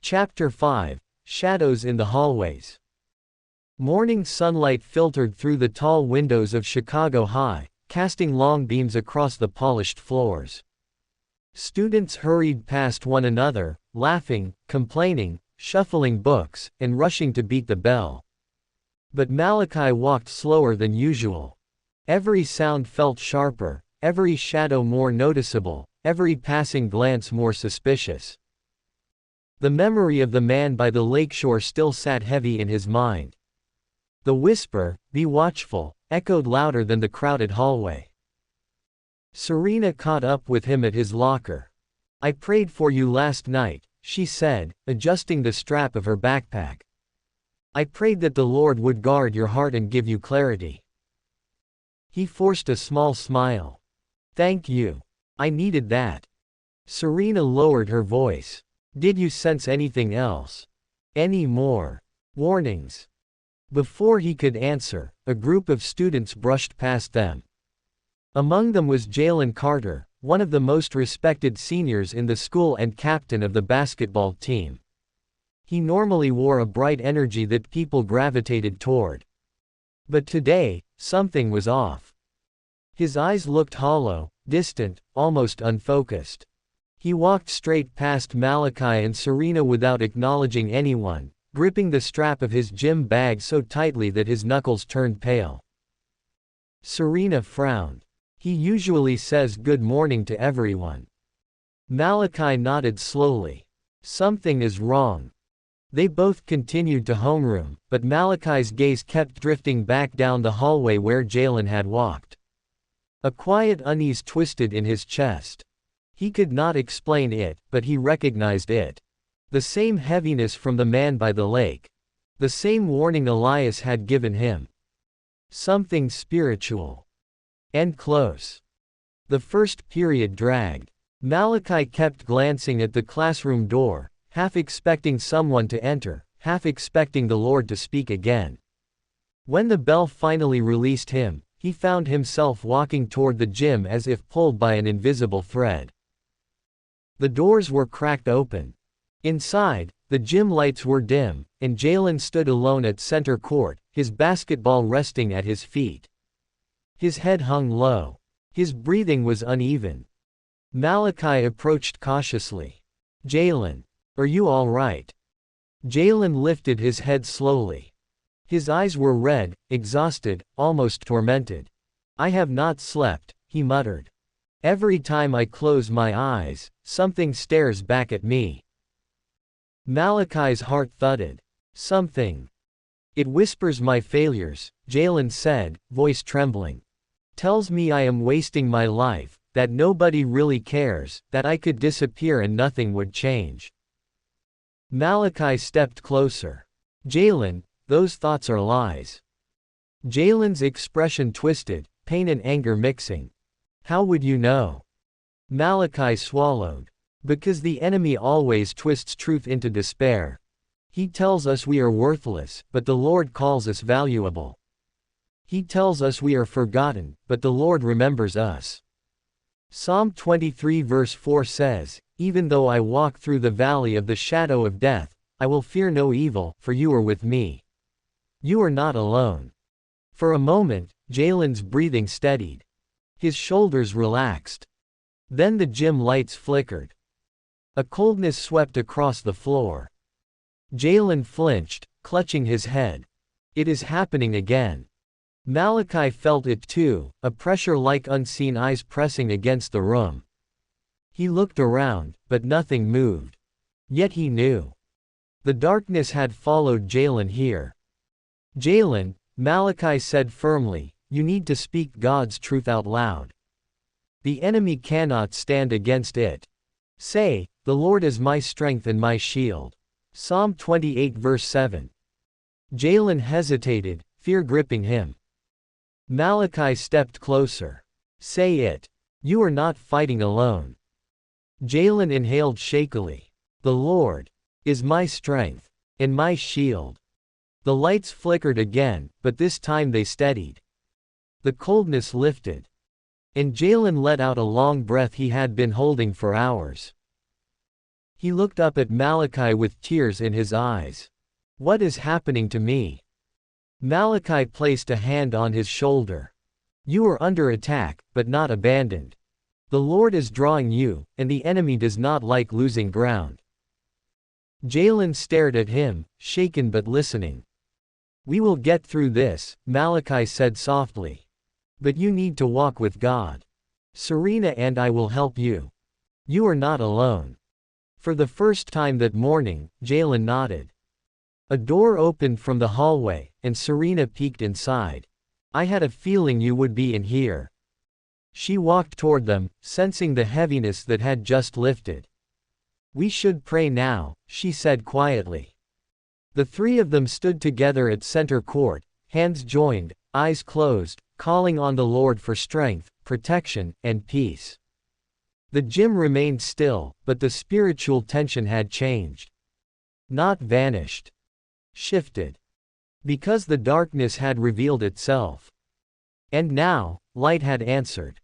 Chapter 5 Shadows in the Hallways. Morning sunlight filtered through the tall windows of Chicago High, casting long beams across the polished floors. Students hurried past one another, laughing, complaining, shuffling books, and rushing to beat the bell. But Malachi walked slower than usual. Every sound felt sharper, every shadow more noticeable, every passing glance more suspicious. The memory of the man by the lakeshore still sat heavy in his mind. The whisper, "Be watchful," echoed louder than the crowded hallway. Serena caught up with him at his locker. "I prayed for you last night," she said, adjusting the strap of her backpack. "I prayed that the Lord would guard your heart and give you clarity." He forced a small smile. "Thank you. I needed that." Serena lowered her voice. "Did you sense anything else? Any more warnings?" Before he could answer, a group of students brushed past them. Among them was Jalen Carter, one of the most respected seniors in the school and captain of the basketball team. He normally wore a bright energy that people gravitated toward. But today, something was off. His eyes looked hollow, distant, almost unfocused. He walked straight past Malachi and Serena without acknowledging anyone, gripping the strap of his gym bag so tightly that his knuckles turned pale. Serena frowned. "He usually says good morning to everyone." Malachi nodded slowly. "Something is wrong." They both continued to homeroom, but Malachi's gaze kept drifting back down the hallway where Jalen had walked. A quiet unease twisted in his chest. He could not explain it, but he recognized it. The same heaviness from the man by the lake. The same warning Elias had given him. Something spiritual. And close. The first period dragged. Malachi kept glancing at the classroom door, half expecting someone to enter, half expecting the Lord to speak again. When the bell finally released him, he found himself walking toward the gym as if pulled by an invisible thread. The doors were cracked open. Inside, the gym lights were dim, and Jalen stood alone at center court, his basketball resting at his feet. His head hung low. His breathing was uneven. Malachi approached cautiously. "Jalen, are you all right?" Jalen lifted his head slowly. His eyes were red, exhausted, almost tormented. "I have not slept," he muttered. "Every time I close my eyes, something stares back at me." Malachi's heart thudded. "Something. It whispers my failures," Jalen said, voice trembling. "Tells me I am wasting my life, that nobody really cares, that I could disappear and nothing would change." Malachi stepped closer. "Jalen, those thoughts are lies." Jalen's expression twisted, pain and anger mixing. "How would you know?" Malachi swallowed. "Because the enemy always twists truth into despair. He tells us we are worthless, but the Lord calls us valuable. He tells us we are forgotten, but the Lord remembers us." Psalm 23 verse 4 says, "Even though I walk through the valley of the shadow of death, I will fear no evil, for you are with me. You are not alone." For a moment, Jalen's breathing steadied. His shoulders relaxed. Then the gym lights flickered. A coldness swept across the floor. Jalen flinched, clutching his head. "It is happening again." Malachi felt it too, a pressure like unseen eyes pressing against the room. He looked around, but nothing moved. Yet he knew. The darkness had followed Jalen here. "Jalen," Malachi said firmly, "you need to speak God's truth out loud. The enemy cannot stand against it. Say, 'The Lord is my strength and my shield.'" Psalm 28 verse 7. Jalen hesitated, fear gripping him. Malachi stepped closer. "Say it. You are not fighting alone." Jalen inhaled shakily. "The Lord is my strength and my shield." The lights flickered again, but this time they steadied. The coldness lifted. And Jalen let out a long breath he had been holding for hours. He looked up at Malachi with tears in his eyes. What is happening to me? Malachi placed a hand on his shoulder. You are under attack, but not abandoned. The Lord is drawing you, and the enemy does not like losing ground. Jalen stared at him, shaken but listening. We will get through this, Malachi said softly. But you need to walk with God. Serena and I will help you. You are not alone. For the first time that morning, Jalen nodded. A door opened from the hallway, and Serena peeked inside. I had a feeling you would be in here. She walked toward them, sensing the heaviness that had just lifted. We should pray now, she said quietly. The three of them stood together at center court, hands joined, eyes closed, calling on the Lord for strength, protection, and peace. The gym remained still, but the spiritual tension had changed. Not vanished. Shifted. Because the darkness had revealed itself. And now, light had answered.